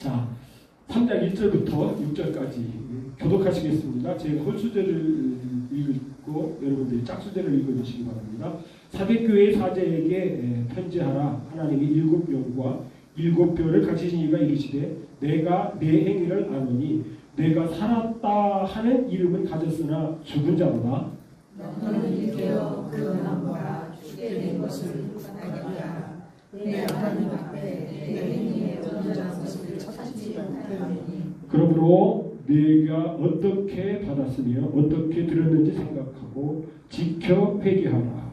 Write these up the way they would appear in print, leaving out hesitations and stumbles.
자, 3장 1절부터 6절까지 교독하시겠습니다. 제가 홀수제를 읽고 여러분들이 짝수제를 읽어주시기 바랍니다. 사대교회 사제에게 편지하라. 하나님이 7영과 7뼈를 가지신 이가 이르시되 내가 내 행위를 아노니 내가 살았다 하는 이름은 가졌으나 죽은 자로다. 너는 일깨어 그 나무가 죽게 된 것을 묵상하라. 내 하나님 앞에 내 행위에 온전한 것을 찾지 못하니 그러므로 내가 어떻게 받았으며 어떻게 들었는지 생각하고 지켜 회개하라.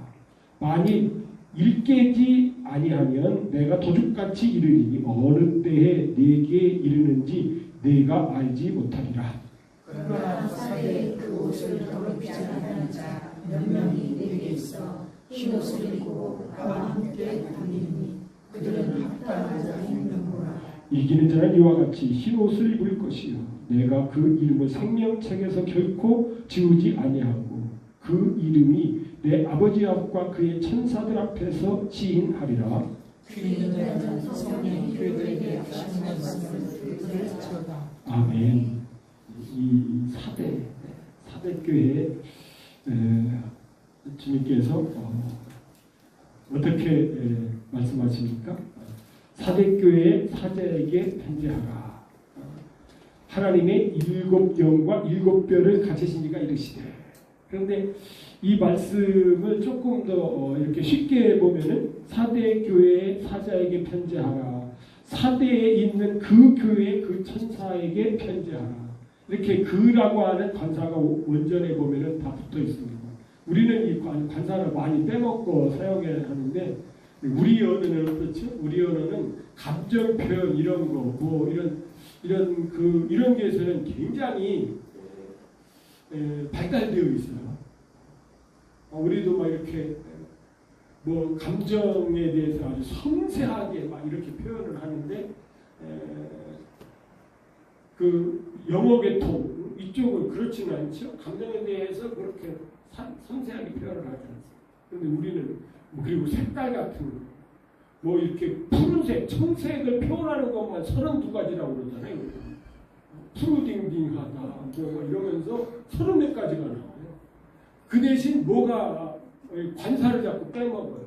만일 일깨지 아니하면 내가 도둑같이 이르니 어느 때에 내게 이르는지 내가 알지 못하리라. 그러나 사대의 그 옷을 더럽히지 않은 자 몇 명이 내게 있어 흰 옷을 입고 나와 함께 다니니 그들은 합당한 자이는구나. 이기는 자는 이와 같이 흰 옷을 입을 것이요 내가 그 이름을 생명책에서 결코 지우지 아니하고 그 이름이 내 아버지 앞과 그의 천사들 앞에서 시인하리라. 귀 있는 자는 성령이 그들에게 하시는 말씀을 들을지어다. 아멘. 이 사대교회 주님께서 어떻게 말씀하십니까? 사대교회 사제에게 편지하라. 하나님의 7영과 7뼈를 가지신 이가 이르시되. 그런데 이 말씀을 조금 더 이렇게 쉽게 보면은 사대교회 사자에게 편지하라. 사대에 있는 그 교회 그 천사에게 편지하라. 이렇게 그라고 하는 관사가 원전에 보면은 다 붙어 있습니다. 우리는 이 관사를 많이 빼먹고 사용해야 하는데 우리 언어는 어떻죠? 우리 언어는 감정 표현 이런 거 뭐 이런 게에서는 굉장히 발달되어 있어요. 우리도 막 이렇게 뭐 감정에 대해서 아주 섬세하게 막 이렇게 표현을 하는데 그 영어 계통 이쪽은 그렇지는 않죠. 감정에 대해서 그렇게 섬세하게 표현을 하지 않습니다. 그런데 우리는 뭐 그리고 색깔 같은 뭐 이렇게 푸른색, 청색을 표현하는 것만 32가지라고 그러잖아요. 푸르딩딩하다 뭐 이러면서 30몇 가지가 나와요. 그 대신 뭐가 관사를 자꾸 빼먹어요.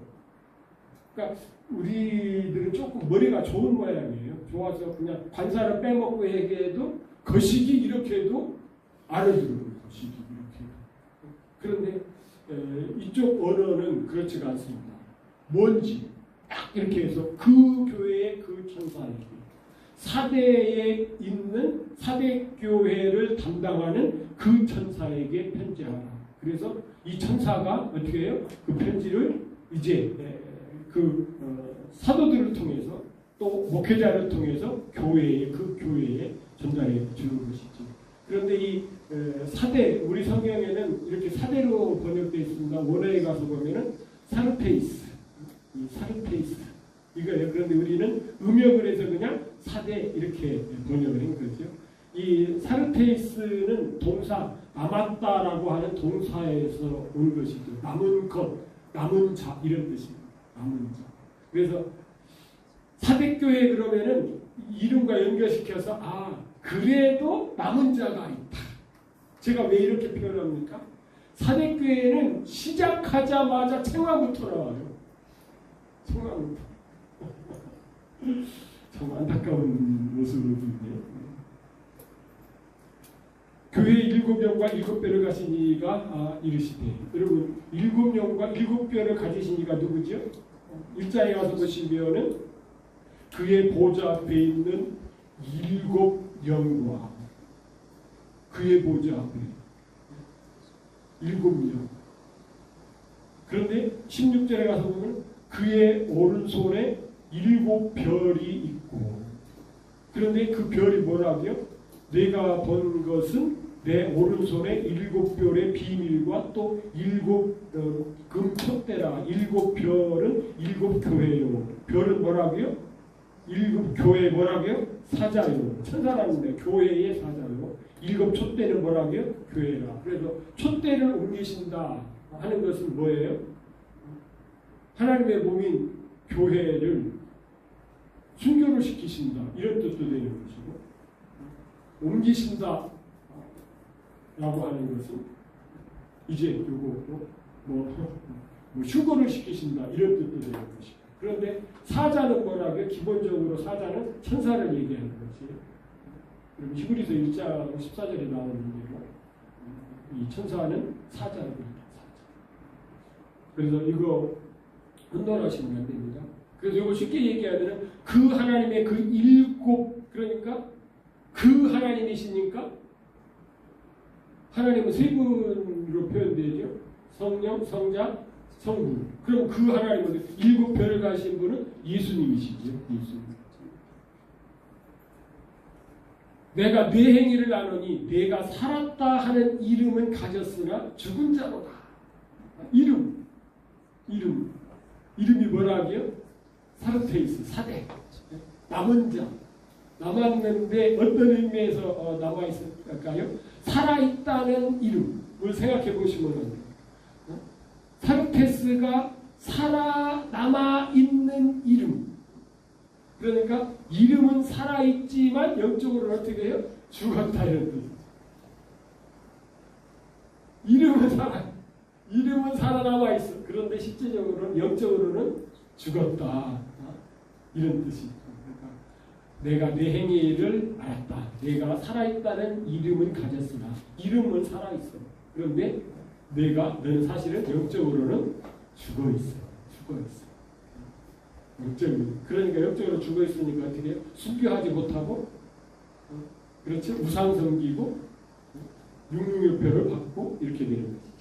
그러니까 우리들은 조금 머리가 좋은 모양이에요. 좋아서 그냥 관사를 빼먹고 얘기해도 거시기 이렇게 해도 알아들어요. 거시기 이렇게. 그런데 이쪽 언어는 그렇지가 않습니다. 뭔지 딱 이렇게 해서 그 교회의 그 천사에게 사대에 있는 사대교회를 담당하는 그 천사에게 편지하라. 그래서 이 천사가 어떻게 해요? 그 편지를 이제 사도들을 통해서 또 목회자를 통해서 그 교회에 전달해 주는 것이죠. 그런데 이 사대 우리 성경에는 이렇게 사대로 번역되어 있습니다. 원어에 가서 보면은 사르페이스, 이 사르페이스 이거예요. 그런데 우리는 음역을 해서 그냥 사대 이렇게 번역을 한 거죠. 이 사르페이스는 동사 남았다라고 하는 동사에서 온 것이죠. 남은 것, 남은 자 이런 뜻입니다. 남은 자. 그래서 사대교회 그러면은 이름과 연결시켜서 그래도 남은 자가 있다. 제가 왜 이렇게 표현합니까? 사대교회는 시작하자마자 청하부터 나와요. 청하부터. 참 안타까운 모습을 보이네요. 교회 7영과 7뼈를 가진 이가 이르시되. 여러분 7영과 7뼈를 가지신 이가 누구죠? 1장에 가서 보시면은 그의 보좌 앞에 있는 7영과 그의 보좌 앞에 7영. 그런데 16절에 가서 보면 그의 오른손에 7별이 있고. 그런데 그 별이 뭐라고요? 내가 본 것은 내 오른손에 7별의 비밀과 또 7금촛대라. 7별은 7교회요. 별은 뭐라고요? 7교회 뭐라고요? 사자요. 천사라는데 교회의 사자요. 7촛대는 뭐라고요? 교회라. 그래서 촛대를 옮기신다 하는 것은 뭐예요? 하나님의 몸인 교회를 순교를 시키신다 이런 뜻도 되는 것이고, 옮기신다 라고 하는 것은 이제 요거 뭐 휴거를 시키신다 이런 뜻도 되는 것이고, 그런데 사자는 뭐라고요? 기본적으로 사자는 천사를 얘기하는 것이에요. 그럼 히브리서 1장 14절에 나오는 대로 이 천사는 사자라고 합니다. 그래서 이거 혼돈하시면 안 됩니다. 그래서 이거 쉽게 얘기하면 그 하나님의 그 일곱, 그러니까 그 하나님이시니까 하나님은 세 분으로 표현되죠. 성령, 성자, 성부. 그럼 그 하나님은 일곱 별을 가신 분은 예수님이시죠. 예수님. 내가 네 행위를 아노니 내가 살았다 하는 이름은 가졌으나 죽은 자로다. 이름이 뭐라고요? 사르테이스, 사대. 남은 자. 남았는데 어떤 의미에서 남아있을까요? 살아있다는 이름을 생각해 보시면 사르테스가 남아있는 이름. 그러니까 이름은 살아있지만 영적으로는 어떻게 해요? 죽었다 이런 뜻. 이름은 살아남아있어. 그런데 실제적으로는 영적으로는 죽었다. 이런 뜻이죠. 그러니까 내가 내 행위를 알았다. 내가 살아있다는 이름은 가졌으나 이름은 살아있어. 그런데 너는 사실은 영적으로는 죽어있어. 그러니까 영적으로 죽어있으니까 어떻게 해요? 순교하지 못하고, 그렇죠? 우상 섬기고 육류표를 받고 이렇게 되는 거죠.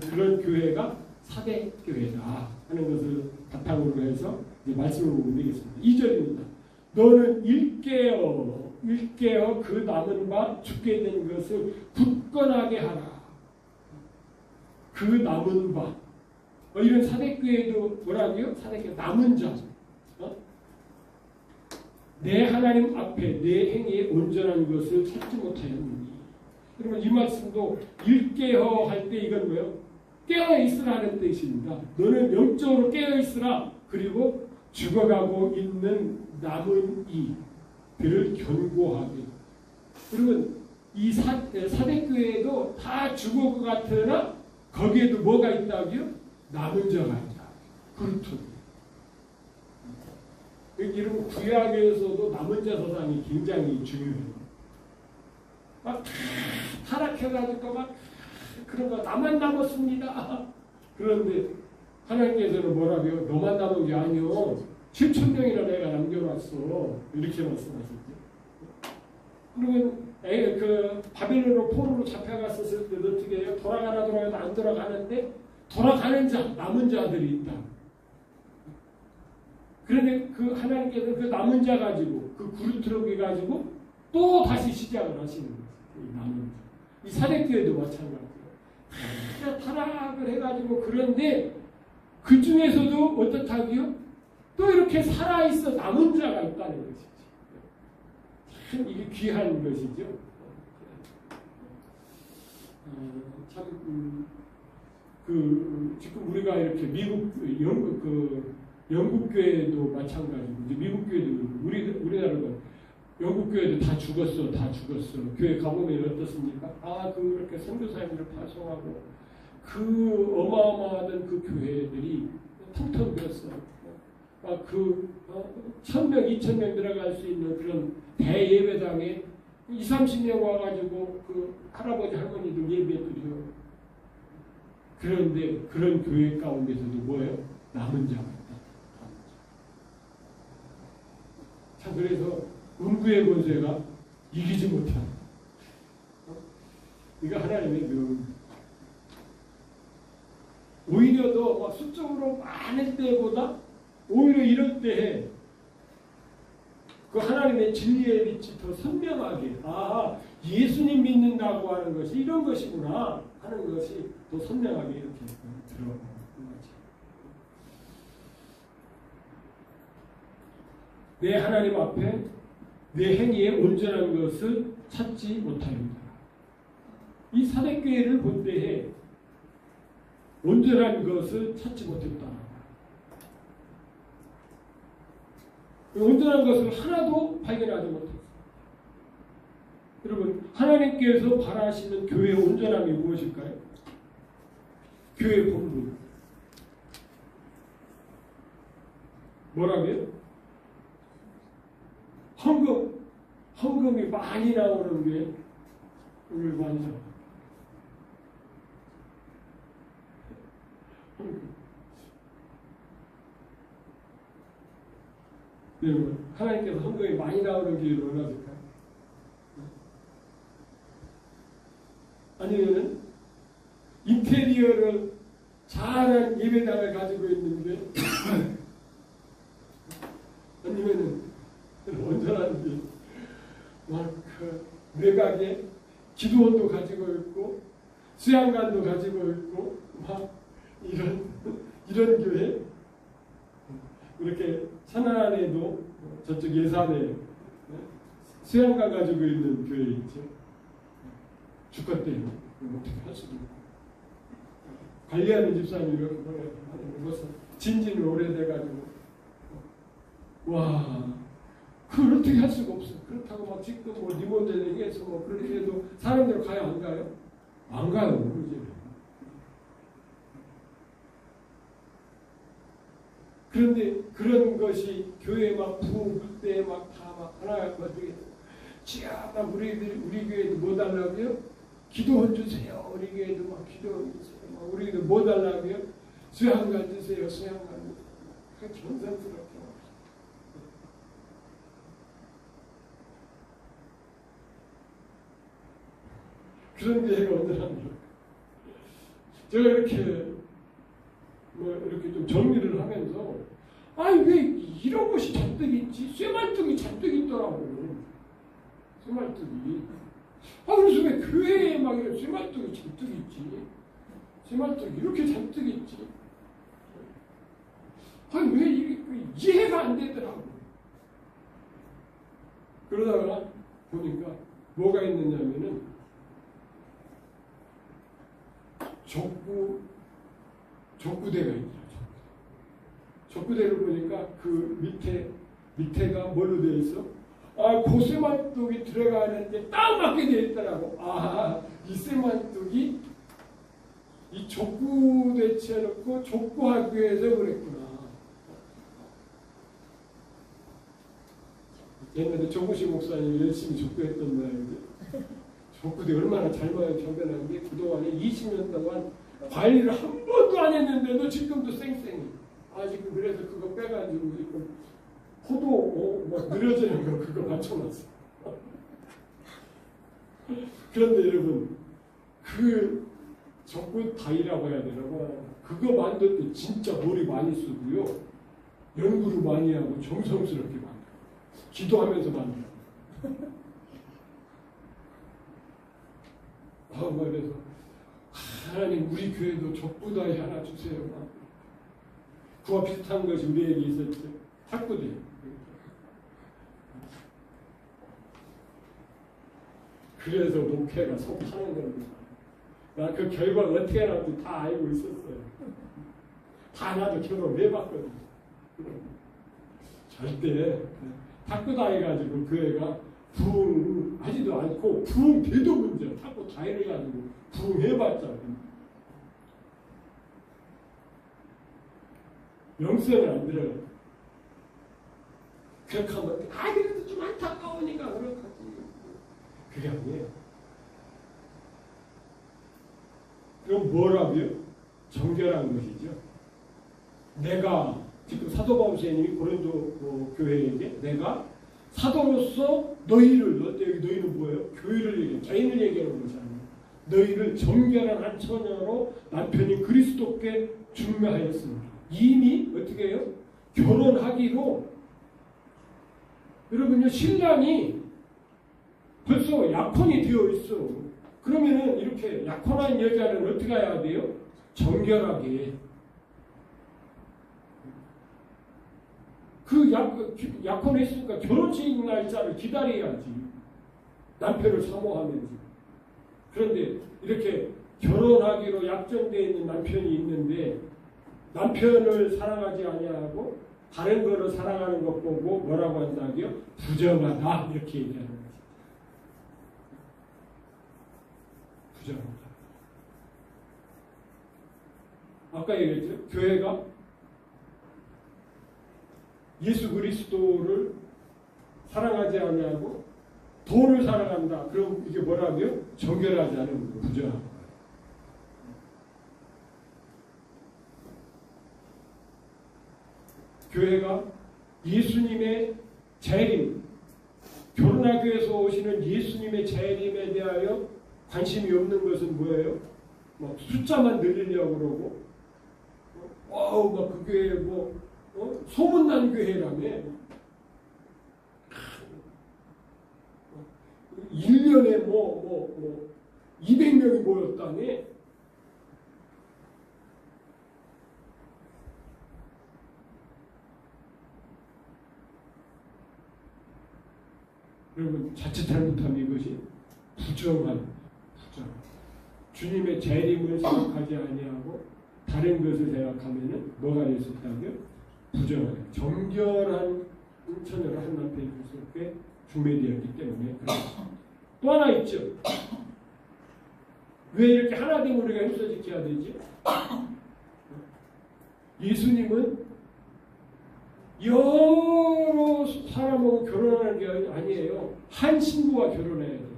그런 교회가 사대 교회다 하는 것을 바탕으로 해서 이제 말씀을 보면 되겠습니다. 2절입니다. 너는 일깨어 그 남은 바 죽게 된 것을 굳건하게 하라. 그 남은 바. 이런 사대교회도 뭐라고요? 사대교회 남은 자. 내 하나님 앞에 내 행위에 온전한 것을 찾지 못하였느니. 그러면 이 말씀도 일깨어 할 때 이건 뭐예요? 깨어 있으라는 뜻입니다. 너는 영적으로 깨어 있으라. 그리고 죽어가고 있는 남은 이들을 견고하게. 그러면 이 사대교회도 다 죽을 것 같으나 거기에도 뭐가 있다고요? 남은 자가 있다. 그렇죠. 이런 구약에서도 남은 자 사상이 굉장히 중요해요. 막 타락해가지고 막 그런 거 나만 남았습니다. 그런데 하나님께서는 뭐라고요? 너만 남은 게 아니요. 7,000명이나 내가 남겨놨어. 이렇게 말씀하셨죠. 그러면 그 바벨론으로 포로로 잡혀갔었을 때도 어떻게 해요? 돌아가도 안 돌아가는데 돌아가는 자, 남은 자들이 있다. 그런데 그 하나님께서는 그 남은 자 가지고 그 그루트럭이 가지고 또 다시 시작을 하시는 거예요. 이 남은 자. 이 사대교회도 마찬가지예요. 타락을 해가지고 그런데 그 중에서도 어떻다고요? 또 이렇게 살아있어 남은 자가 있다는 것이죠. 참 이게 귀한 것이죠. 지금 우리가 이렇게 영국 교회도 마찬가지고 이제 미국 교회도 우리나라도 영국 교회도 다 죽었어. 교회 가보면 어떻습니까? 그렇게 선교사님들을 파송하고 그 어마어마하던 그 교회들이 텅텅 비었어. 1,000명, 2,000명 들어갈 수 있는 그런 대예배당에 20-30명 와가지고 그 할아버지 할머니들 예배드려. 그런데 그런 교회 가운데서도 뭐예요? 남은 자가 있다. 참 그래서 음부의 권세가 이기지 못한. 이거 하나님의 묘입니다. 오히려 더 막 수적으로 많을 때보다 오히려 이럴 때 그 하나님의 진리의 빛이 더 선명하게 예수님 믿는다고 하는 것이 이런 것이구나 하는 것이 더 선명하게 이렇게 들어가는 거죠. 내 하나님 앞에 내 행위에 온전한 것을 찾지 못합니다. 이 사대교회를 볼 때에 온전한 것을 찾지 못했다. 온전한 것을 하나도 발견하지 못했어요. 여러분, 하나님께서 바라시는 교회의 온전함이 무엇일까요? 교회의 본분. 뭐라고요? 헌금이 많이 나오는 게 우리 완성. 여러분, 하나님께서 헌금이 많이 나오는 게 원하실까요? 아니면은 인테리어를 잘한 예배당을 가지고 있는데 아니면은 온전한데 막그 외곽에 기도원도 가지고 있고 수양관도 가지고 있고 막 이런 교회. 이렇게 천안에도 저쪽 예산에 수양관 가지고 있는 교회 있죠. 주권 때문에 어떻게 할 수도 없고 관리하는 집사님이 이렇게 벌써 진진이 오래돼가지고 와 그걸 어떻게 할 수가 없어. 그렇다고 막 지금 뭐 리모델링 해서 뭐 그렇게 해도 사람들 가요 안 가요? 안 가요. 이제. 그런데 그런 것이 교회 막 부흥 때 막 다 막 하나 어떻게 지하다 우리 교회도 뭐 달라고요? 기도원 주세요. 우리 교회도 막 기도원 주세요. 막 우리 교회도 뭐 달라고요? 수양관 주세요. 수양관. 그 정성스럽게. 그런 교회가 온전합니다. 제가 이렇게 이렇게 좀 정리를 하면서 왜 이런 것이 잔뜩 있지? 쇠말뚝이 잔뜩 있더라고. 쇠말뚝이. 그래서 왜 교회에 막 이런 쇠말뚝이 잔뜩 있지? 쇠말뚝이 이렇게 잔뜩 있지? 왜 이게 이해가 안 되더라고. 그러다가 보니까 뭐가 있느냐면은 족구대가 있더라. 족구대를 보니까 그 밑에가 뭘로 되어 있어? 그 쇠말뚝이 들어가는데 딱 맞게 되어 있더라고. 이 쇠말뚝이 이 족구대 치워놓고 족구하기 위해서 그랬구나. 옛날에 조구식 목사님이 열심히 족구했던 모양인데 족구대 얼마나 잘 변변한 게 그동안에 20년 동안 관리를 한 번도 안 했는데도 지금도 쌩쌩이. 지금 그래서 그거 빼가지고 지금 포도 늘어지는 거 그거 맞춰놨어. 그런데 여러분 그 적군 다이라고 해야 되나 봐. 그거 만들 때 진짜 머리 많이 쓰고요. 연구를 많이 하고 정성스럽게 만들어. 기도하면서 만들어. 그래서 하나님 우리 교회도 족구다이 하나 주세요. 그와 비슷한 것이 우리에게 있었죠. 탁구대. 그래서 목회가 속하는 겁니다. 난 그 결과가 어떻게 나올지 다 알고 있었어요. 다 나도 경험해봤거든요. 절대 탁구다이 가지고 그 애가 부흥하지도 않고 부흥돼도 문제야. 탁구다이를 가지고 부흥해봤자 영성이 안 들어요. 그렇게 하면 그래도 좀 안타까우니까 그렇게 하지. 그게 아니에요. 그럼 뭐라고요? 정결한 것이죠. 내가 지금 사도 바울 선생님이 고린도 교회에게 내가 사도로서 너희를 여기 너희는 뭐예요? 교회를 얘기해. 개인을 얘기하는 것이 아니에요. 너희를 정결한 한 처녀로 남편이 그리스도께 중매하였습니다. 이미 어떻게 해요? 결혼하기로 여러분요 신랑이 벌써 약혼이 되어 있어. 그러면은 이렇게 약혼한 여자는 어떻게 해야 돼요? 정결하게. 그 약혼했으니까 결혼식 날짜를 기다려야지. 남편을 사모하면서. 그런데 이렇게 결혼하기로 약정되어 있는 남편이 있는데 남편을 사랑하지 아니하고 다른 거로 살아가는 것 보고 뭐라고 한다고요? 부정하다 이렇게 얘기하는 거죠. 부정하다. 아까 얘기했죠. 교회가 예수 그리스도를 사랑하지 않냐고 돈을 사랑한다. 그럼 이게 뭐라고요? 정결하지 않은 거예요. 부정한 거예요. 교회가 예수님의 재림, 결혼하기 위해서 오시는 예수님의 재림에 대하여 관심이 없는 것은 뭐예요? 막 숫자만 늘리려고 그러고, 와우, 막 그 교회 소문난 교회라며. 1년에 200명이 모였다네. 여러분, 자칫 잘못하면 이것이 부정. 주님의 재림을 생각하지 아니하고 다른 것을 생각하면은 뭐가 될 수 있다고요? 부정하게. 정결한 처녀를 한 남편이 그렇게 중매되었기 때문에 그렇습니다. 또 하나 있죠. 왜 이렇게 하나됨 우리가 힘써 지켜야 되지? 예수님은 여러 사람하고 결혼하는 게 아니에요. 한 신부와 결혼해야 돼요.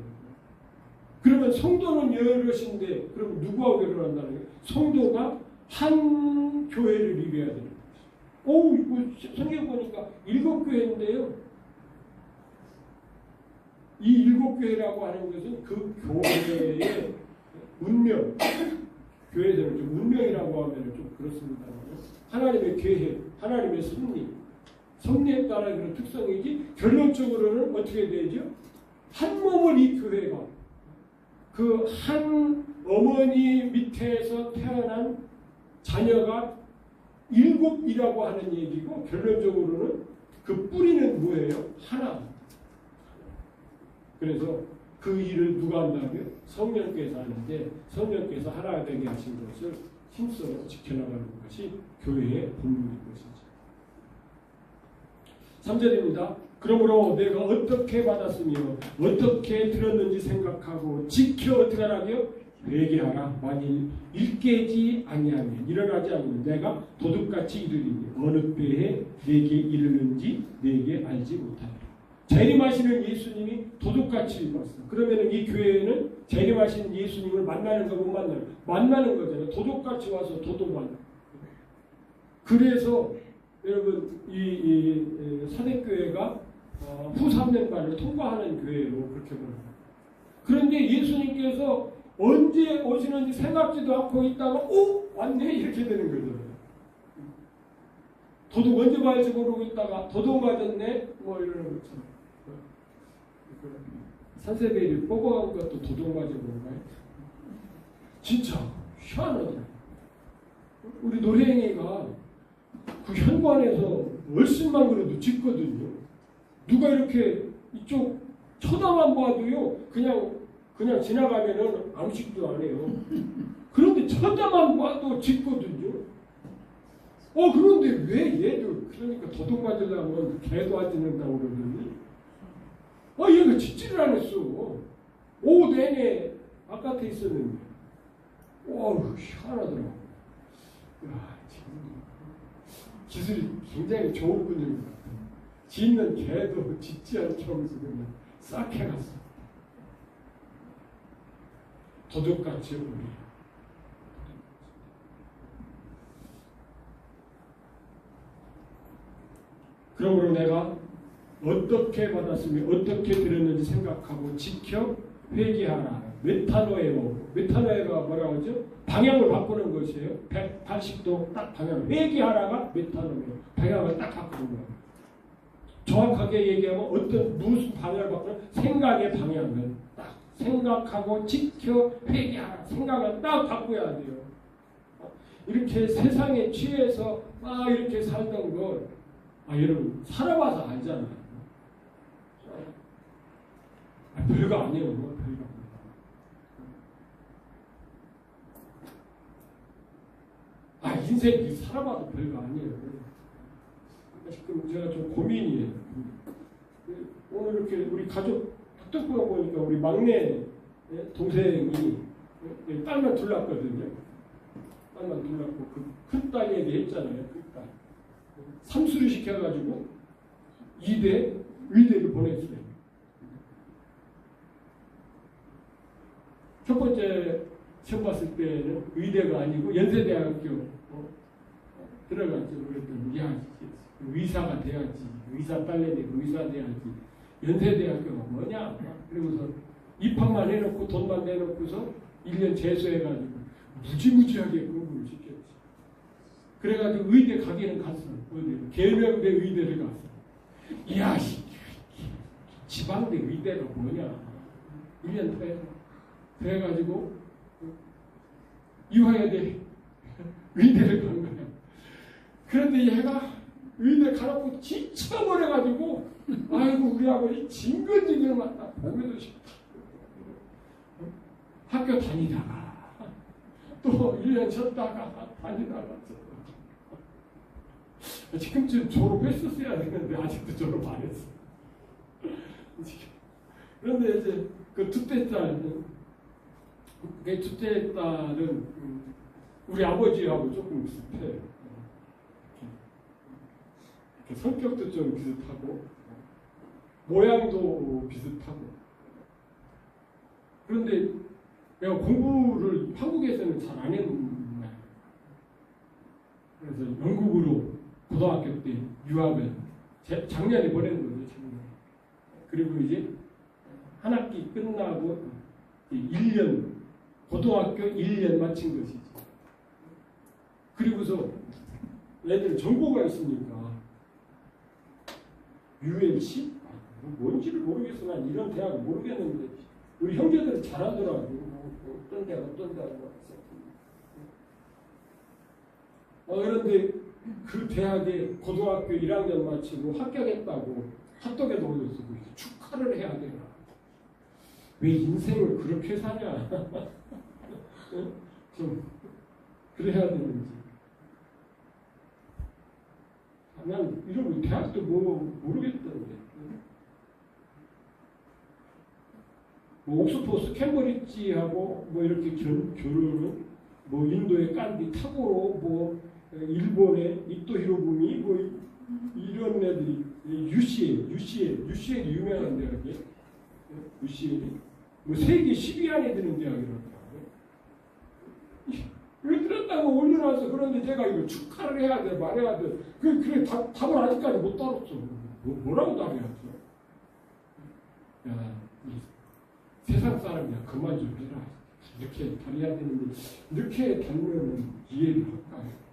그러면 성도는 여럿인데 그럼 누구하고 결혼한다는 거예요? 성도가 한 교회를 이루어야 되는 거예요. 오, 이거 성경 보니까 7교회인데요. 이 7교회라고 하는 것은 그 교회의 운명, 교회들은 좀 운명이라고 하면 좀 그렇습니다. 하나님의 계획, 하나님의 섭리에 따른 그런 특성이지, 결론적으로는 어떻게 되죠? 한 몸을 이 교회가 그 한 어머니 밑에서 태어난 자녀가 7이라고 하는 얘기고, 결론적으로는 그 뿌리는 뭐예요? 하나. 그래서 그 일을 누가 한다고요? 성령께서 하는데, 성령께서 하나 되게 하신 것을 힘써 지켜나가는 것이 교회의 본분인 것이죠. 3절입니다. 그러므로 내가 어떻게 받았으며 어떻게 들었는지 생각하고 지켜 어떻게 하라고요? 회개하라. 만일 일깨지 아니하면 일어나지 않으면 내가 도둑같이 이르리니 어느 때에 내게 이르는지 내게 알지 못하리라. 재림하시는 예수님이 도둑같이 왔어. 그러면 이 교회에는 재림하신 예수님을 만나는 거 못 만나요? 만나는 거잖아요. 도둑같이 와서 도둑만. 그래서 여러분 이 사대교회가 후 3년반을 통과하는 교회로 그렇게 보는 거예요. 그런데 예수님께서 언제 오시는지 생각지도 않고 있다가 오! 왔네? 이렇게 되는 거죠. 도둑 언제 말지 모르고 있다가 도둑 맞았네? 뭐 이러는 것처럼. 산세베리 뽑아간 것도 도둑 맞은 건가요? 진짜 희한하더라고요. 우리 노래행이가 그 현관에서 얼씬만 그래도 짓거든요. 누가 이렇게 이쪽 쳐다만 봐도요, 그냥 지나가면은 암식도 안 해요. 그런데 쳐다만 봐도 짓거든요. 그런데 왜 얘도, 그러니까 도둑 맞으려면 개도 안 짖는다고 그러더니, 얘가 짓지를 안 했어. 오후 내내 바깥에 있었는데. 희한하더라고. 기술이 굉장히 좋은 분인 것 같아요. 짖는 개도 짖지 않게 하면서 그냥 싹 해갔어. 도둑같이 우리. 그러므로 내가 어떻게 받았으며 어떻게 들었는지 생각하고 지켜 회개하라. 메타노에가 뭐라고 하죠? 방향을 바꾸는 것이에요. 180도 딱 방향을. 회개하라가 메타노에요. 방향을 딱 바꾸는 거예요. 정확하게 얘기하면 무슨 방향을 바꾸는? 생각의 방향을 딱 생각하고 지켜 회개하라. 생각을 딱 바꿔야 돼요. 이렇게 세상에 취해서 막 이렇게 살던 걸 여러분 살아봐서 알잖아요. 별거 아니에요. 별거. 인생이 살아봐도 별거 아니에요. 지금 제가 좀 고민이에요. 오늘 이렇게 우리 가족 뚝뚝 보니까 우리 막내 동생이 딸만 둘 낳았거든요. 딸만 둘 낳고 그 큰 딸에게 했잖아요. 큰 딸. 삼수를 시켜가지고 의대를 보냈어요. 첫 번째 시험 봤을 때는 의대가 아니고 연세대학교 들어갔죠. 그랬더니 야 의사가 돼야지. 의사 딸내 되고 의사 돼야지. 연세대학교가 뭐냐? 그러고서 입학만 해놓고 돈만 내놓고서 1년 재수해가지고 무지무지하게 공부를 시켰지. 그래가지고 의대 가기는 갔어. 어디로? 계명대 의대를 갔어. 이야 지방대 의대가 뭐냐? 1년 돼가지고 이화여대 의대를 간 거야. 그런데 얘가 의대 가라고 지쳐버려가지고 아이고 우리 아버지 징글징글 만나 보면도 싶다. 학교 다니다가 또 1년 쉬었다가 다니다가 지금쯤 졸업했었어야 되는데 아직도 졸업 안 했어. 그런데 이제 그 둘째 딸은 우리 아버지하고 조금 비슷해. 성격도 좀 비슷하고 모양도 비슷하고. 그런데 내가 공부를 한국에서는 잘 안 했는데 그래서 영국으로 고등학교 때 유학을 작년에 보내는 거죠. 작년에. 그리고 이제 한 학기 끝나고 1년 고등학교 1년 마친 것이지. 그리고서 애들 정보가 있으니까 ULC? 뭔지를 모르겠어. 난 이런 대학을 모르겠는데 우리 형제들은 잘하더라고. 어떤 대학 그런데 그 대학에 고등학교 1학년 마치고 합격했다고 핫도그에 올려서 축하를 해야 되나? 왜 인생을 그렇게 사냐? 좀 그래야 되는지. 난 이런 대학도 모르겠던데. 옥스포스 캠브리지하고 이렇게 교류는 인도의 깐디 타고로 일본의 이토 히로부미 이런 애들이 UCL 유명한 대학이에요. UCL이 세계 10위 안에 드는 대학이라고. 이거 들었다고 올려놔서 그런데 제가 이거 축하를 해야 돼 말해야 돼. 그래 답을 아직까지 못 다뤘어. 뭐라고 답해야지? 야, 세상 사람이야 그만 좀 해라. 이렇게 다뤄야 되는데 이렇게 다루면 이해를 할까요?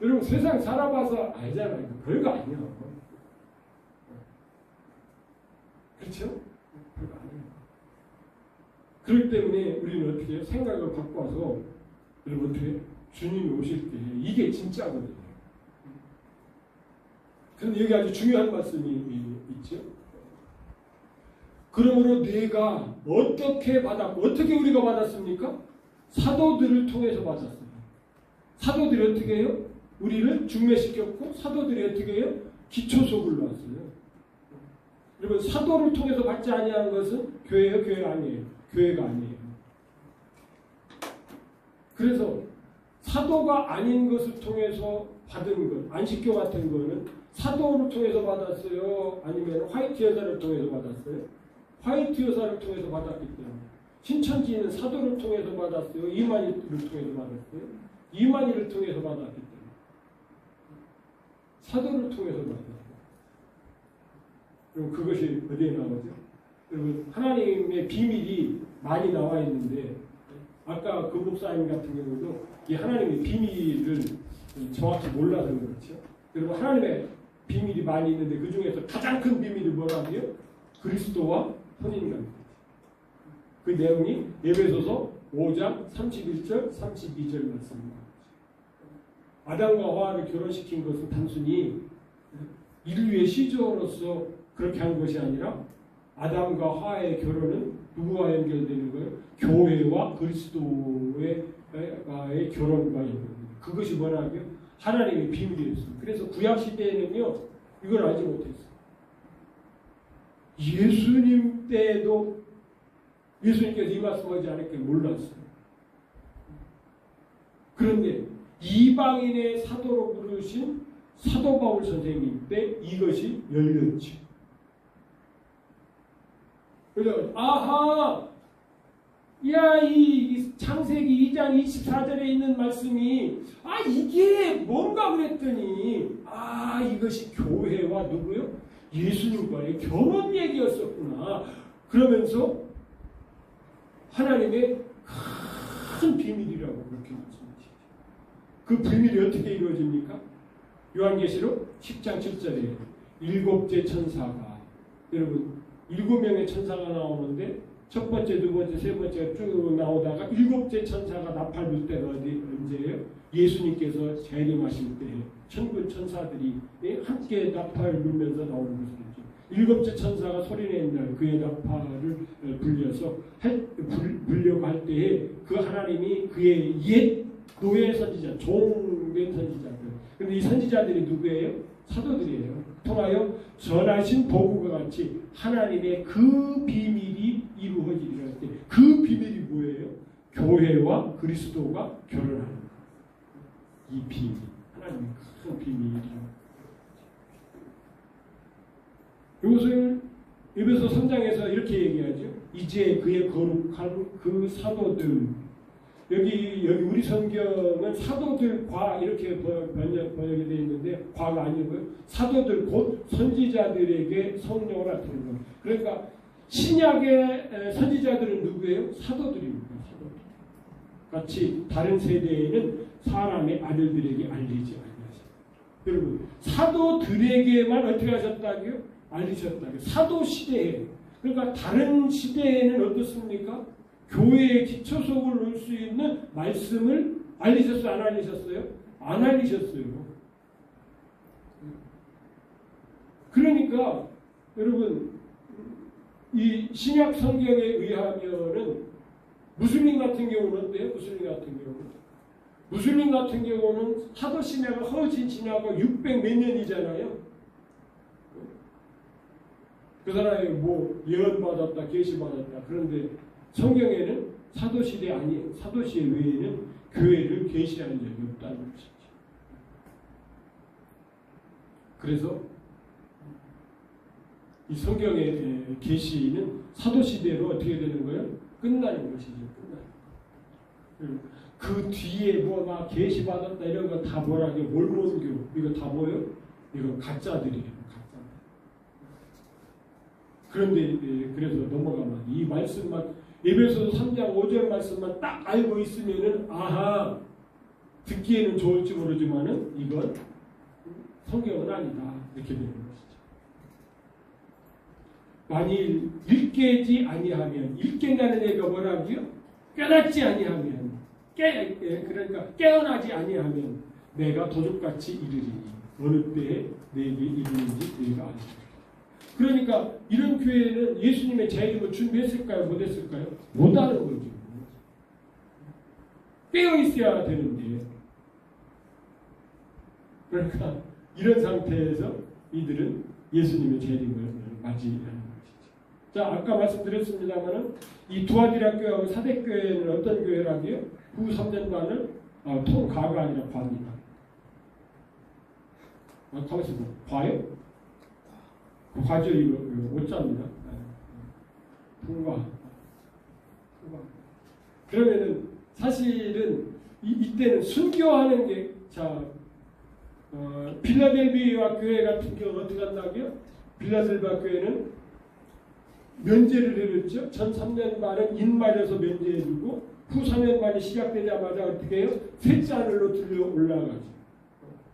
여러분 세상 살아봐서 알잖아요. 별거 아니야. 그렇죠? 별거 아니에요. 그렇기 때문에 우리는 어떻게 해요? 생각을 바꿔서 여러분 어떻게 주님이 오실 때 이게 진짜거든요. 그런데 여기 아주 중요한 말씀이 있죠. 그러므로 내가 어떻게 받았고 어떻게 우리가 받았습니까? 사도들을 통해서 받았습니다. 사도들이 어떻게 해요? 우리를 중매시켰고 사도들이 어떻게 해요? 기초속을 놨어요. 여러분 사도를 통해서 받지 아니하는 것은 교회예요? 교회 아니에요? 교회가 아니에요. 그래서 사도가 아닌 것을 통해서 받은 것, 안식교 같은 거는 사도를 통해서 받았어요? 아니면 화이트 여사를 통해서 받았어요? 화이트 여사를 통해서 받았기 때문에. 신천지는 사도를 통해서 받았어요? 이만희를 통해서 받았어요? 이만희를 통해서 받았기 때문에. 사도를 통해서 받았어요. 그럼 그것이 어디에 나오죠? 여러분 하나님의 비밀이 많이 나와 있는데 아까 그 목사님 같은 경우도 이 하나님의 비밀을 정확히 몰라서 그렇죠. 여러분 하나님의 비밀이 많이 있는데 그 중에서 가장 큰 비밀이 뭐라고요? 그리스도와 혼인관계. 그 내용이 에베소서 5장 31절 32절 말씀입니다. 아담과 하와를 결혼시킨 것은 단순히 인류의 시조로서 그렇게 한 것이 아니라 아담과 하와의 결혼은 누구와 연결되는 거예요? 교회와 그리스도의 결혼과 연결됩니다. 그것이 뭐라고요? 하나님의 비밀이었습니다. 그래서 구약 시대에는요 이걸 알지 못했어요. 예수님 때도 예수님께서 이 말씀하지 않았길 몰랐어요. 그런데 이방인의 사도로 부르신 사도 바울 선생님 때 이것이 열렸지. 그래서 아하, 야, 이 창세기 2장 24절에 있는 말씀이 이게 뭔가 그랬더니 이것이 교회와 누구요? 예수님과의 결혼 얘기였었구나. 그러면서 하나님의 큰 비밀이라고 그렇게 말씀하시죠. 그 비밀이 어떻게 이루어집니까? 요한계시록 10장 7절에 일곱째 천사가, 여러분 7명의 천사가 나오는데 첫 번째, 두 번째, 세 번째가 쭉 나오다가 일곱째 천사가 나팔 불 때가 언제예요? 예수님께서 재림하실 때 천군 천사들이 함께 나팔을 불면서 나오는 것이죠. 일곱째 천사가 소리내는 날 그의 나팔을 불려고 할 때에 그 하나님이 그의 옛 노예 선지자, 종된 선지자들. 그런데 이 선지자들이 누구예요? 사도들이에요. 통하여 전하신 보고가 같이 하나님의 그 비밀이 이루어지리라 할 때 그 비밀이 뭐예요? 교회와 그리스도가 결혼하는 것. 이 비밀, 하나님의 큰 비밀이라고. 이것을 에베소 3장에서 이렇게 얘기하죠. 이제 그의 거룩한 그 사도들, 여기 우리 성경은 사도들과 이렇게 번역이 되어 있는데 과가 아니고요. 사도들 곧 선지자들에게 성령을 나타내는 거예요. 그러니까 신약의 선지자들은 누구예요? 사도들입니다. 사도들. 같이 다른 세대에는 사람의 아들들에게 알리지 않으셨어요. 여러분 사도들에게만 어떻게 하셨다고요? 알리셨다고요. 사도 시대에. 그러니까 다른 시대에는 어떻습니까? 교회의 기초석을 놓을 수 있는 말씀을 알리셨어요? 안 알리셨어요? 안 알리셨어요. 그러니까 여러분 이 신약 성경에 의하면은 무슬림 같은 경우는 어때요? 무슬림 같은 경우는 사도 신약은 허진 지나고 600 몇 년이잖아요. 그 사람이 뭐 예언 받았다, 계시 받았다. 그런데 성경에는 사도 시대 외에는 교회를 계시하는 적이 없다는 것이죠. 그래서 이 성경의 계시는 사도 시대로 어떻게 되는 거예요? 끝나는 것이죠. 그 뒤에 막 계시 받았다 이런 거 다 뭐라고 몰몬교 이거 다 뭐예요? 이거 가짜들이에요. 가짜. 그런데 그래서 넘어가면 이 말씀만 에베소서 3장 5절 말씀만 딱 알고 있으면은 아하 듣기에는 좋을지 모르지만은 이건 성경은 아니다 이렇게 되는 것이죠. 만일 읽게지 아니하면 읽겠다는 얘기가 뭐라고요? 깨닫지 아니하면 그러니까 깨어나지 아니하면 내가 도둑같이 이르리니 어느 때에 내게 이르는지 내가 아니라. 그러니까 이런 교회는 예수님의 재림을 준비했을까요? 못했을까요? 못하는 거죠. 깨어 있어야 되는데 그러니까 이런 상태에서 이들은 예수님의 재림을 맞이하는 것이죠. 자, 아까 말씀드렸습니다만은 이 두아디라 교회하고 사대교회는 어떤 교회라고요? 후 3년간은 통가가 아니라 과입니다. 가만있어 봐. 과요? 과죠 이거 오자입니다. 통과. 그러면은 사실은 이때는 순교하는 게 빌라델비아 교회 같은 경우 어떻게 한다고요? 빌라델비아 교회는 면제를 해줬죠. 전 3년 반은 인말에서 면제해주고 후 3년 반이 시작되자마자 어떻게 해요? 셋째 하늘로 들려 올라가죠.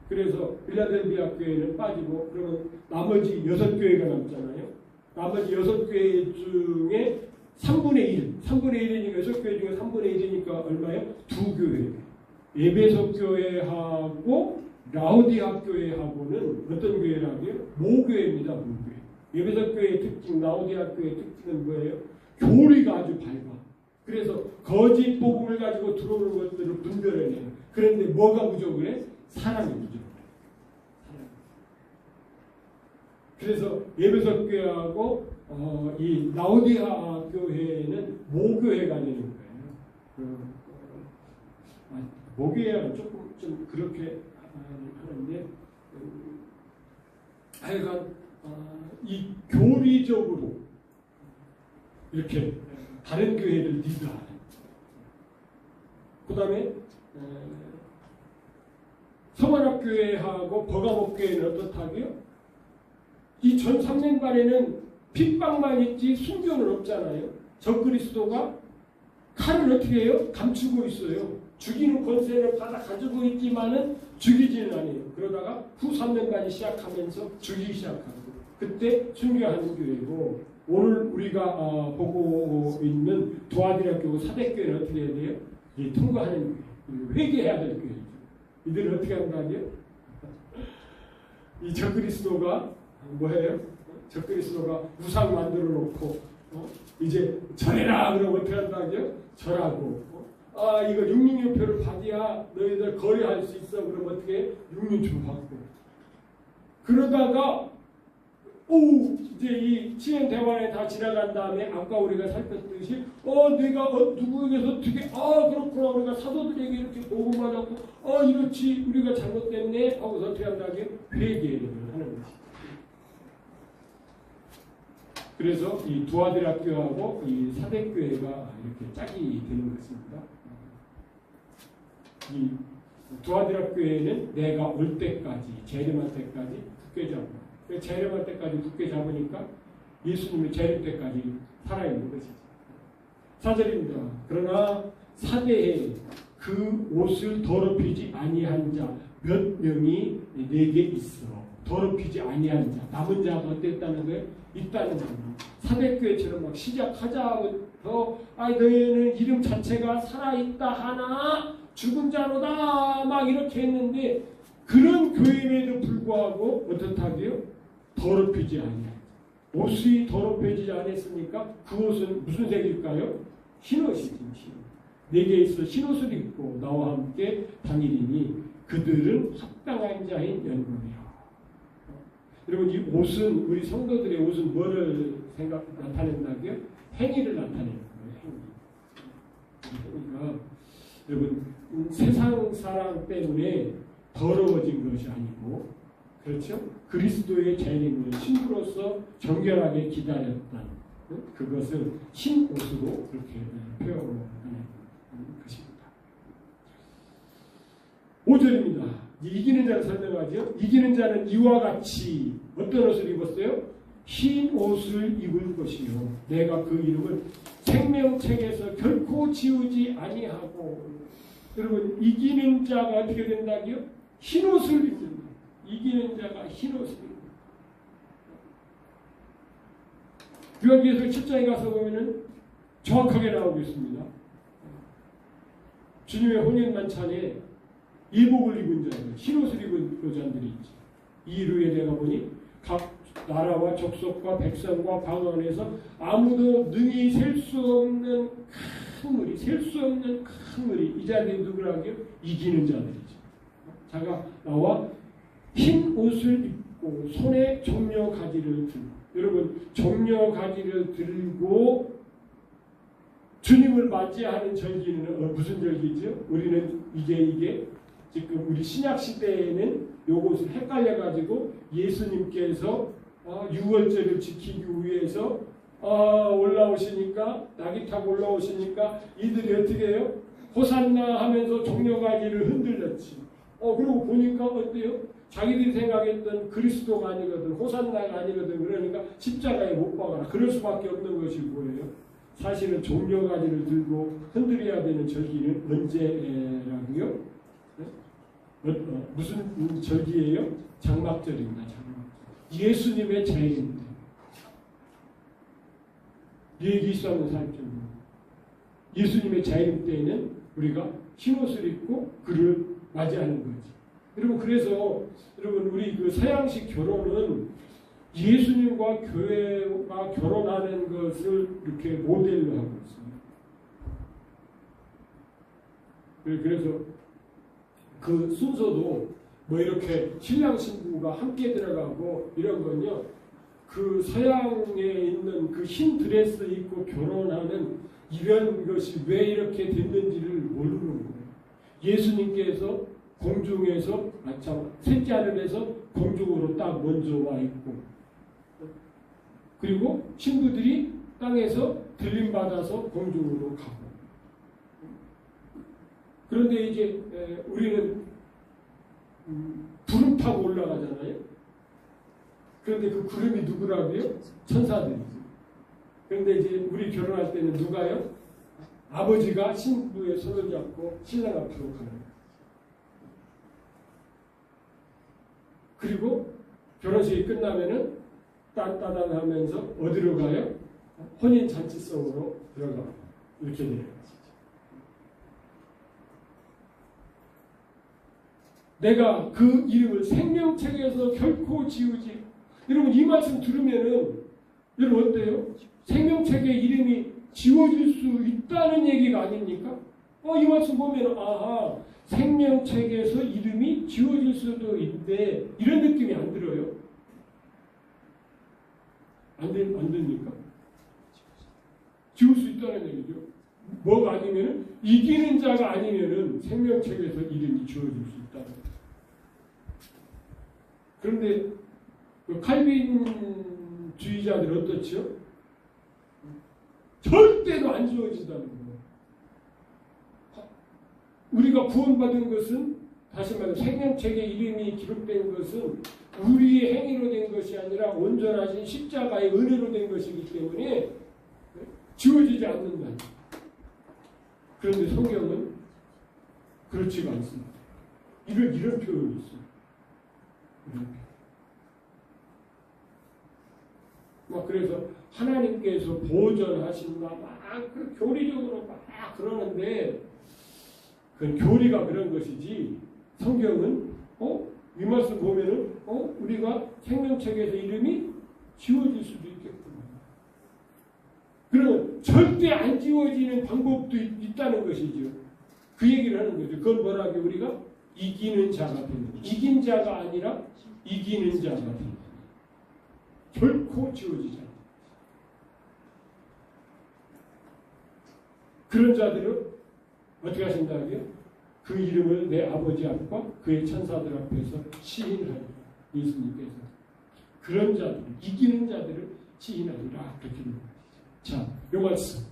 그래서 빌라델비아 교회는 빠지고 그러면 나머지 6교회가 남잖아요. 나머지 6교회 중에 3분의 1. 3분의 1이니까 6교회 중에 3분의 1이니까 얼마예요? 2교회. 에베소 교회하고 라우디아 교회하고는 어떤 교회라고요? 모교회입니다. 모교회. 에베소 교회의 특징, 라오디아 교회의 특징은 뭐예요? 교리가 아주 밝아. 그래서 거짓 복음을 가지고 들어오는 것들을 분별해내요. 그런데 뭐가 부족해? 사랑이 부족해. 그래서 에베소 교회하고 이 라오디아 교회는 모교회가 되는 거예요. 모교회는 조금 좀 그렇게 하는데 하여간 이 교리적으로 이렇게 다른 교회를 리드하는. 그 다음에 성환학교회하고 버가목교회는 어떻다고요? 이 전 3년간에는 핍박만 있지 순교는 없잖아요. 적그리스도가 칼을 어떻게 해요? 감추고 있어요. 죽이는 권세를 받아 가지고 있지만은 죽이지는 않아요. 그러다가 후 3년간이 시작하면서 죽이기 시작하고 그때 순교하는 교회고 오늘 우리가 보고 있는 도아디락교고 사대교회는 어떻게 해야 돼요? 통과하는 교회, 회개해야 될 교회죠. 이들은 어떻게 한다고요? 이 적그리스도가 뭐예요? 적그리스도가 우상 만들어 놓고 이제 절해라 그러면 어떻게 한다고요? 절하고 이거 666표를 받아야 너희들 거래할 수 있어. 그러면 어떻게 666표 받고 그러다가 이제 이 치연 대화에 다 지나간 다음에 아까 우리가 살폈듯이 내가 누구에게서 어떻게 그렇구나 우리가 사도들에게 이렇게 보고받았고 이렇지 우리가 잘못됐네 하고서 어떻게 한다고요? 회개를 하는 것이. 그래서 이 두아디락교하고 이 사대교회가 이렇게 짝이 되는 것입니다. 이 두아디락교회는 내가 올 때까지 재림할 때까지 굳게 잡고 재림할 때까지 굳게 잡으니까 예수님의 재림 때까지 살아있는 것이죠. 4절입니다. 그러나 사대에 그 옷을 더럽히지 아니한 자 몇 명이 내게 있어. 더럽히지 아니한 자. 남은 자가 어땠다는 거예요? 있다는 겁니다. 사대교회처럼 막 시작하자부터 너희는 이름 자체가 살아있다 하나 죽은 자로다 막 이렇게 했는데 그런 교회임에도 불구하고 어떻다고요? 더럽히지 아니한 옷이 더럽혀지지 않았으니까 그 옷은 무슨 색일까요? 흰옷이지. 내게 있어 흰옷을 입고 나와 함께 다니리니 그들은 합당한 자인 연고이요. 여러분 이 옷은 우리 성도들의 옷은 뭐를 나타낸다고요? 행위를 나타내는 거예요. 행위가 여러분 세상 사랑 때문에 더러워진 것이 아니고 그렇죠? 그리스도의 재림을 신부로서 정결하게 기다렸던 그것을 흰 옷으로 그렇게 표현하는 것입니다. 5절입니다. 이기는 자를 설명하죠. 이기는 자는 이와 같이 어떤 옷을 입었어요? 흰 옷을 입은 것이요. 내가 그 이름을 생명책에서 결코 지우지 아니하고. 여러분 이기는 자가 어떻게 된다고요? 흰 옷을 입는다. 이기는 자가 흰 옷을 입는다. 요한계시록 7장에 가서 보면은 정확하게 나오고 있습니다. 주님의 혼인 만찬에 이복을 입은 자들, 흰옷을 입은 여자들이 있지. 이루에 내가 보니 각 나라와 족속과 백성과 방언에서 아무도 능히 셀 수 없는 큰 무리, 셀 수 없는 큰 무리. 이 자들이 누구라고요? 이기는 자들이죠. 자가 나와 흰 옷을 입고 손에 종려 가지를 들고, 여러분 종려 가지를 들고 주님을 맞이하는 절기는 무슨 절기죠? 우리는 이게 지금 우리 신약 시대에는 요것을 헷갈려 가지고 예수님께서 6월절을 지키기 위해서 올라오시니까 낙이 타고 올라오시니까 이들이 어떻게 해요? 호산나 하면서 종려가지를 흔들렸지. 그리고 보니까 어때요? 자기들이 생각했던 그리스도가 아니거든, 호산나가 아니거든. 그러니까 십자가에 못 박아라. 그럴 수밖에 없는 것이 뭐예요? 사실은 종려가지를 들고 흔들어야 되는 절기는 언제라고요? 무슨 절기예요? 장막절입니다. 장막절. 예수님의 재림입니다. 예기수하는 살점. 예수님의 재림 때에는 우리가 흰옷을 입고 그를 맞이하는 거지. 여러분 그래서 여러분 우리 그 서양식 결혼은 예수님과 교회가 결혼하는 것을 이렇게 모델로 하고 있습니다. 그래서 그 순서도 뭐 이렇게 신랑 신부가 함께 들어가고 이런 건요, 그 서양에 있는 그 흰 드레스 입고 결혼하는 이런 것이 왜 이렇게 됐는지를 모르는 거예요. 예수님께서 공중에서 셋째 하늘에서 공중으로 딱 먼저 와 있고, 그리고 신부들이 땅에서 들림 받아서 공중으로 가고. 그런데 이제 우리는 구름 타고 올라가잖아요. 그런데 그 구름이 누구라고요? 천사들이죠. 그런데 이제 우리 결혼할 때는 누가요? 아버지가 신부의 손을 잡고 신랑 앞으로 가는 거예요. 그리고 결혼식이 끝나면은 딴따단 하면서 어디로 가요? 혼인 잔치성으로 들어가. 이렇게 돼요. 내가 그 이름을 생명책에서 결코 지우지. 여러분 이 말씀 들으면은 여러분 어때요? 생명책의 이름이 지워질 수 있다는 얘기가 아닙니까? 이 말씀 보면 아하, 생명책에서 이름이 지워질 수도 있는데 이런 느낌이 안 들어요? 안 됩니까? 지울 수 있다는 얘기죠. 뭐가 아니면은 이기는 자가 아니면은 생명책에서 이름이 지워질 수 있다. 그런데 그 칼빈주의자들 어떻죠? 절대로 안 지워진다는 거예요. 우리가 구원받은 것은 다시 말해 생명책에 이름이 기록된 것은 우리의 행위로 된 것이 아니라 온전하신 십자가의 은혜로 된 것이기 때문에 지워지지 않는다. 그런데 성경은 그렇지가 않습니다. 이런 표현이 있습니다. 그래서 하나님께서 보존하신다 막 교리적으로 막 그러는데 그건 교리가 그런 것이지 성경은 이 말씀 보면은 우리가 생명책에서 이름이 지워질 수도 있겠구나. 그러면 절대 안 지워지는 방법도 있다는 것이죠. 그 얘기를 하는 거죠. 그건 뭐라고 우리가 이기는 자가 되는, 이긴 자가 아니라 이기는 자가 되는. 결코 지워지지 않는다. 그런 자들은 어떻게 하신다고요? 그 이름을 내 아버지 앞과 그의 천사들 앞에서 시인하리라. 예수님께서 그런 자들, 이기는 자들을 시인하리라. 그렇게 말이죠. 자, 요 말씀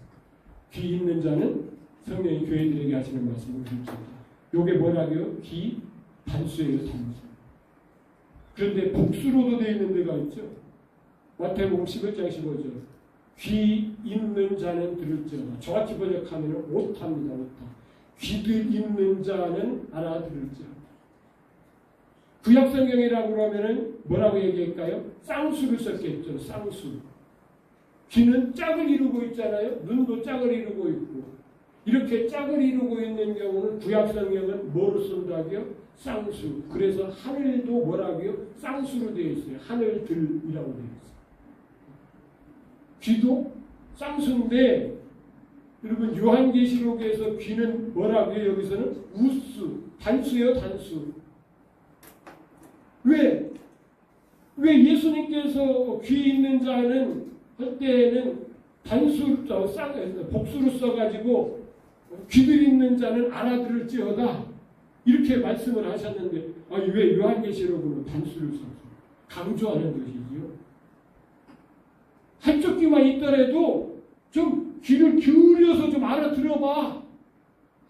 귀 있는 자는 성령이 교회들에게 하시는 말씀을 듣습니다. 요게 뭐라고요? 귀 단수예요, 단수. 그런데 복수로도 되어 있는 데가 있죠. 마태복음 11장 15절 귀 있는 자는 들을지어다. 저같이 번역하면 오타입니다. 오타. 귀들 있는 자는 알아들을지어다. 구약성경이라고 그러면은 뭐라고 얘기할까요? 쌍수를 썼겠죠. 쌍수. 귀는 짝을 이루고 있잖아요. 눈도 짝을 이루고 있고. 이렇게 짝을 이루고 있는 경우는 구약성경은 뭐로 쓴다고요? 쌍수. 그래서 하늘도 뭐라고요? 쌍수로 되어 있어요. 하늘들이라고 되어 있어요. 귀도 쌍수인데 여러분 요한계시록에서 귀는 뭐라고요? 여기서는 우수, 단수예요, 단수. 왜 예수님께서 귀 있는 자는 할 때에는 단수, 복수로 써가지고 귀들 있는 자는 알아들을지어다 이렇게 말씀을 하셨는데 왜 요한계시록으로 단수를 써서 강조하는 것이지요? 한쪽 귀만 있더라도 좀 귀를 기울여서 좀 알아들어봐.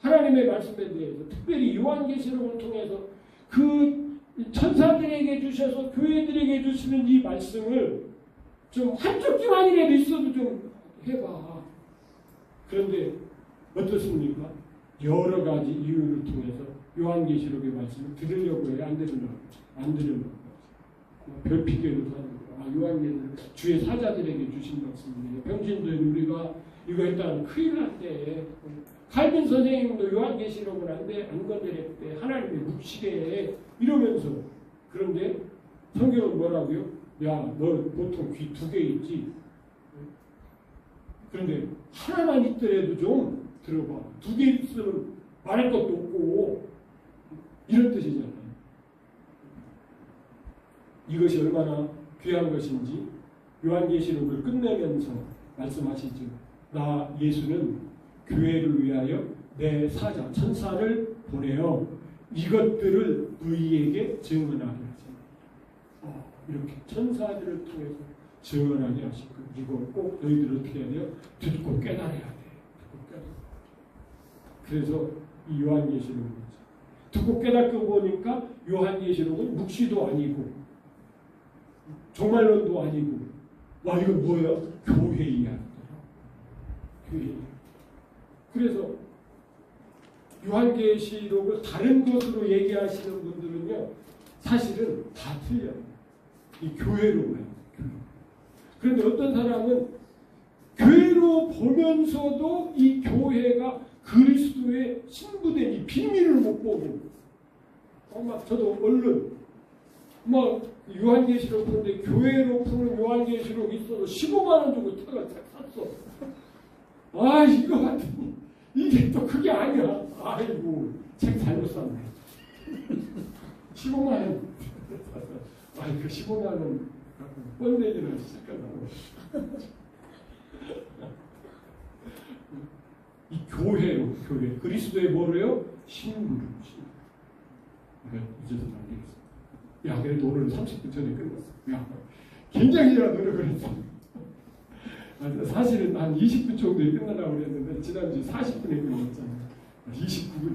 하나님의 말씀에 대해서 특별히 요한계시록을 통해서 그 천사들에게 주셔서 교회들에게 주시는 이 말씀을 좀 한쪽 귀만이라도 있어도 좀 해봐. 그런데 어떻습니까? 여러 가지 이유를 통해서 요한계시록의 말씀을 들으려고 해요. 안 들으려고. 별피게도 하는 요한계시록 주의 사자들에게 주신 말씀이에요. 병신들 우리가 이거 일단 큰일 났대. 칼빈 선생님도 요한계시록은 안 건드렸대. 하나님의 묵시게 이러면서. 그런데 성경은 뭐라고요? 야, 너 보통 귀 2개 있지? 그런데 하나만 있더라도 좀 들어봐. 2개 있으면 말할 것도 없고 이런 뜻이잖아요. 이것이 얼마나 귀한 것인지 요한계시록을 끝내면서 말씀하시죠. 나 예수는 교회를 위하여 내 사자 천사를 보내어 이것들을 너희에게 증언하게 하시니 이렇게 천사들을 통해서 증언하게 하실 거예요. 이거 꼭 너희들 어떻게 해야 돼요? 듣고 깨달아야 돼. 듣고 깨달아. 그래서 이 요한계시록은 듣고 깨닫고 보니까 요한계시록은 묵시도 아니고 종말론도 아니고 와 이거 뭐야? 교회 이야기더라. 교회 이야기. 그래서 요한계시록을 다른 것으로 얘기하시는 분들은요 사실은 다 틀려요. 이 교회로 봐요. 교회. 그런데 어떤 사람은 교회로 보면서도 이 교회가 그리스도의 신부된 이 비밀을 못 보고 막 저도 얼른 막 요한계시록 보는데 교회로 푸는 요한계시록 있어서 15만 원 주고 책을 샀어. 아 이거 같은 이게 또 그게 아니야. 아이고 책 잘못 샀네. 15만 원. 아이 그 15만 원 뻔내기를 시작하려고. 이 교회로 교회 그리스도의 뭐래요? 신부로 이제도 안 되겠어. 야 그래도 오늘 30분 전에 끝났어. 야 굉장히나 노력을 했어. 사실은 한 20분 정도에 끝나려고 그랬는데 지난주 40분에 끝났잖아. 29분